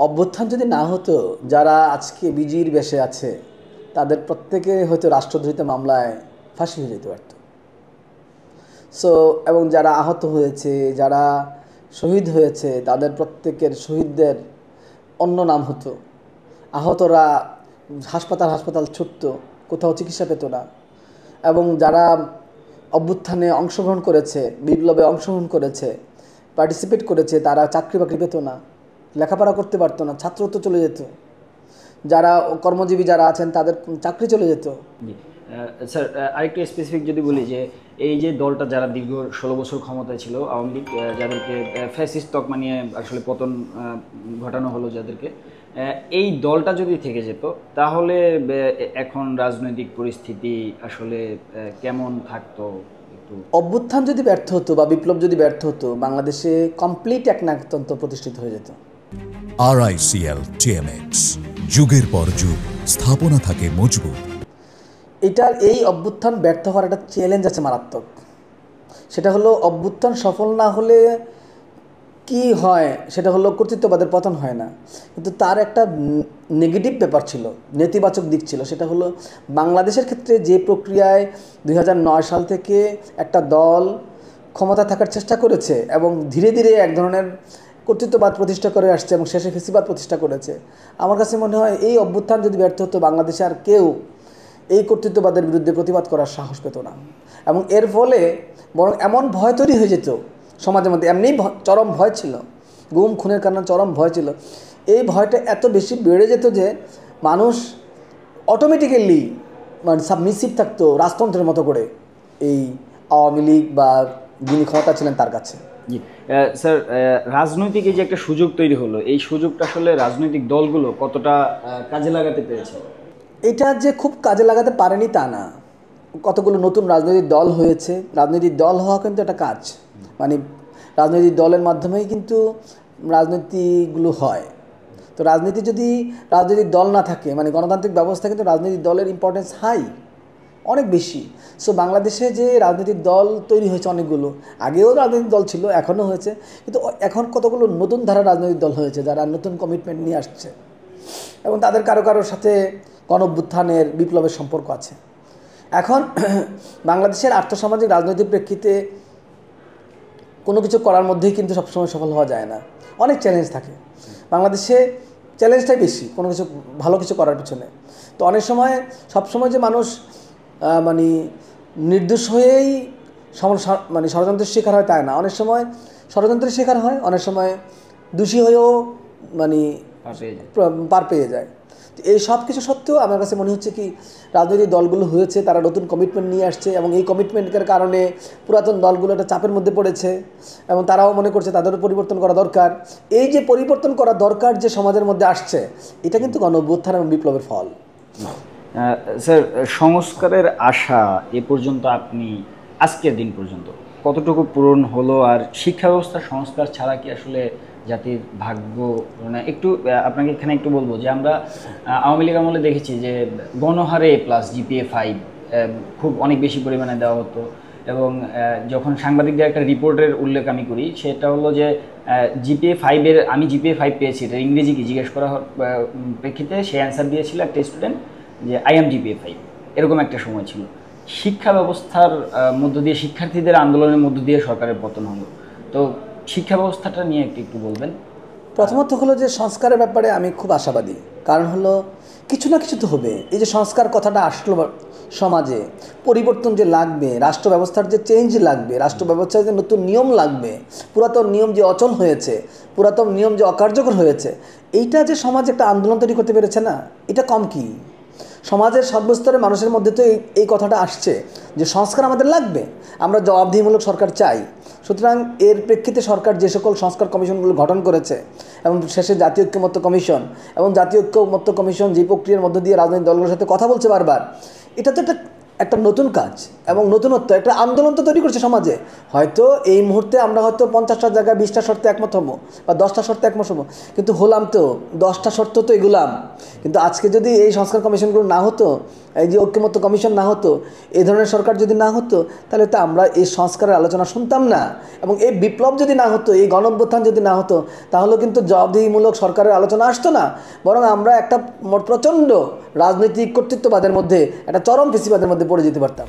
অভ্যুত্থান যদি না হতো, যারা আজকে বিজির বেশে আছে তাদের প্রত্যেকে হয়তো রাষ্ট্রদ্রোহিতা মামলায় ফাঁসি হয়ে যেতে পারত। সো এবং যারা আহত হয়েছে, যারা শহীদ হয়েছে, তাদের প্রত্যেকের শহীদদের অন্য নাম হতো। আহতরা হাসপাতাল হাসপাতাল ছুটত, কোথাও চিকিৎসা পেত না। এবং যারা অভ্যুত্থানে অংশগ্রহণ করেছে, বিপ্লবে অংশগ্রহণ করেছে, পার্টিসিপেট করেছে, তারা চাকরি বাকরি পেত না, লেখাপড়া করতে পারতো না, ছাত্রত্ব চলে যেত। যারা কর্মজীবী যারা আছেন তাদের চাকরি চলে যেত। স্যার, আরেকটু স্পেসিফিক যদি বলি যে এই যে দলটা যারা দীর্ঘ 16 বছর ক্ষমতায় ছিল, আওয়ামী লীগ, যাদেরকে ফ্যাসিস্ট তকমা নিয়ে আসলে পতন ঘটানো হলো যাদেরকে, এই দলটা যদি থেকে যেত তাহলে এখন রাজনৈতিক পরিস্থিতি আসলে কেমন থাকতো? একটু অভ্যুত্থান যদি ব্যর্থ হতো বা বিপ্লব যদি ব্যর্থ হতো, বাংলাদেশে কমপ্লিট একনায়কতন্ত্র প্রতিষ্ঠিত হয়ে যেত। RICL TMX, যুগের পর যুগ স্থাপনা থাকে মজবুত। এটার এই অভ্যুত্থান ব্যর্থ হওয়ার একটা চ্যালেঞ্জ আছে মারাত্মক। সেটা হলো অভ্যুত্থান সফল না হলে কি হয়, সেটা হলো কর্তৃত্ববাদের পতন হয় না। কিন্তু তার একটা নেগেটিভ ব্যাপার ছিল, নেতিবাচক দিক ছিল। সেটা হলো বাংলাদেশের ক্ষেত্রে যে প্রক্রিয়ায় 2009 সাল থেকে একটা দল ক্ষমতা থাকার চেষ্টা করেছে এবং ধীরে ধীরে এক ধরনের কর্তৃত্ববাদ প্রতিষ্ঠা করে আসছে এবং শেষে ফেসিবাদ প্রতিষ্ঠা করেছে। আমার কাছে মনে হয় এই অভ্যুত্থান যদি ব্যর্থ হতো, বাংলাদেশে আর কেউ এই কর্তৃত্ববাদের বিরুদ্ধে প্রতিবাদ করার সাহস পেত না। এবং এর ফলে বরং এমন ভয় তৈরি হয়ে যেত সমাজের মধ্যে, এমনি চরম ভয় ছিল, গুম খুনের কারণে চরম ভয় ছিল। এই ভয়টা এত বেশি বেড়ে যেত যে মানুষ অটোমেটিক্যালি মানে সাবমিসিভ থাকতো রাজতন্ত্রের মতো করে এই আওয়ামী লীগ বা যিনি ক্ষমতা ছিলেন তার কাছে। জি স্যার, রাজনৈতিক এই যে একটা সুযোগ তৈরি হলো, এই সুযোগটা আসলে রাজনৈতিক দলগুলো কতটা কাজে লাগাতে পেরেছে? এটা যে খুব কাজে লাগাতে পারেনি তা না। কতগুলো নতুন রাজনৈতিক দল হয়েছে। রাজনৈতিক দল হওয়া কিন্তু একটা কাজ, মানে রাজনৈতিক দলের মাধ্যমেই কিন্তু রাজনীতিগুলো হয়। তো রাজনৈতিক দল না থাকে, মানে গণতান্ত্রিক ব্যবস্থা কিন্তু রাজনৈতিক দলের ইম্পর্টেন্স হাই, অনেক বেশি। সো বাংলাদেশে যে রাজনৈতিক দল তৈরি হয়েছে অনেকগুলো, আগেও রাজনৈতিক দল ছিল, এখনও হয়েছে, কিন্তু এখন কতগুলো নতুন ধারা রাজনৈতিক দল হয়েছে যারা নতুন কমিটমেন্ট নিয়ে আসছে এবং তাদের কারো কারোর সাথে গণঅভ্যুত্থানের বিপ্লবের সম্পর্ক আছে। এখন বাংলাদেশের আর্থসামাজিক রাজনৈতিক প্রেক্ষিতে কোনো কিছু করার মধ্যেই কিন্তু সবসময় সফল হওয়া যায় না, অনেক চ্যালেঞ্জ থাকে। বাংলাদেশে চ্যালেঞ্জটাই বেশি কোনো কিছু ভালো কিছু করার পিছনে। তো অনেক সময় সবসময় যে মানুষ মানে নির্দোষ হয়েই মানে ষড়যন্ত্রের শিকার হয় তাই না। অনেক সময় ষড়যন্ত্রের শিকার হয়, অনেক সময় দোষী হয়েও মানে পার পেয়ে যায়। এই সব কিছু সত্ত্বেও আমার কাছে মনে হচ্ছে কি রাজনৈতিক দলগুলো হয়েছে, তারা নতুন কমিটমেন্ট নিয়ে আসছে এবং এই কমিটমেন্টের কারণে পুরাতন দলগুলো একটা চাপের মধ্যে পড়েছে এবং তারাও মনে করছে তাদেরও পরিবর্তন করা দরকার। এই যে পরিবর্তন করা দরকার যে সমাজের মধ্যে আসছে, এটা কিন্তু গণঅভ্যুত্থান এবং বিপ্লবের ফল। স্যার, সংস্কারের আশা এ পর্যন্ত আপনি আজকের দিন পর্যন্ত কতটুকু পূরণ হলো? আর শিক্ষা ব্যবস্থার সংস্কার ছাড়া কি আসলে জাতির ভাগ্য, মানে একটু আপনাকে এখানে একটু বলবো যে আমরা আওয়ামী লীগ আমলে দেখেছি যে গণহারে প্লাস GPA 5 খুব অনেক বেশি পরিমাণে দেওয়া হতো। এবং যখন সাংবাদিকদের একটা রিপোর্টের উল্লেখ আমি করি, সেটা হলো যে GPA 5-এর, আমি GPA 5 পেয়েছি, এটা ইংরেজি কি জিজ্ঞেস করা প্রেক্ষিতে সে অ্যান্সার দিয়েছিল একটা স্টুডেন্ট যে I am GPA 5, এরকম একটা সময় ছিল। শিক্ষা ব্যবস্থার মধ্য দিয়ে, শিক্ষার্থীদের আন্দোলনের মধ্য দিয়ে সরকারের পতন হলো। তো শিক্ষা ব্যবস্থাটা নিয়ে একটু বলবেন। প্রথমত হলো যে সংস্কারের ব্যাপারে আমি খুব আশাবাদী, কারণ হলো কিছু না কিছু তো হবে। এই যে সংস্কার কথাটা আসলো, সমাজে পরিবর্তন যে লাগবে, রাষ্ট্র ব্যবস্থার যে চেঞ্জ লাগবে, রাষ্ট্র ব্যবস্থার যে নতুন নিয়ম লাগবে, পুরাতন নিয়ম যে অচল হয়েছে, পুরাতন নিয়ম যে অকার্যকর হয়েছে, এইটা যে সমাজ একটা আন্দোলন তৈরি করতে পেরেছে না, এটা কম কি? সমাজের সর্বস্তরের মানুষের মধ্যে তো এই কথাটা আসছে যে সংস্কার আমাদের লাগবে, আমরা জবাবদিহিমূলক সরকার চাই। সুতরাং এর প্রেক্ষিতে সরকার যে সকল সংস্কার কমিশনগুলো গঠন করেছে এবং শেষে জাতীয় ঐক্যমত্য কমিশন, এবং জাতীয় ঐক্যমত্য কমিশন যে প্রক্রিয়ার মধ্য দিয়ে রাজনৈতিক দলগুলোর সাথে কথা বলছে বারবার, এটা তো একটা নতুন কাজ এবং নতুনত্ব, একটা আন্দোলন তো তৈরি করছে সমাজে। হয়তো এই মুহূর্তে আমরা হয়তো 50টার জায়গায় 20টা শর্তে একমত হবো বা 10টা শর্তে একমত হবো, কিন্তু হলাম তো 10টা শর্ত তো এগুলাম। কিন্তু আজকে যদি এই সংস্কার কমিশনগুলো না হতো, এই যে ঐক্যমত্য কমিশন না হতো, এই ধরনের সরকার যদি না হতো, তাহলে তো আমরা এই সংস্কারের আলোচনা শুনতাম না। এবং এই বিপ্লব যদি না হতো, এই গণঅভ্যুত্থান যদি না হতো, তাহলে কিন্তু জবাবদিহিমূলক সরকারের আলোচনা আসতো না। বরং আমরা একটা প্রচণ্ড রাজনৈতিক কর্তৃত্ববাদের মধ্যে, একটা চরম ফেসিবাদের মধ্যে পড়ে যেতে পারতাম।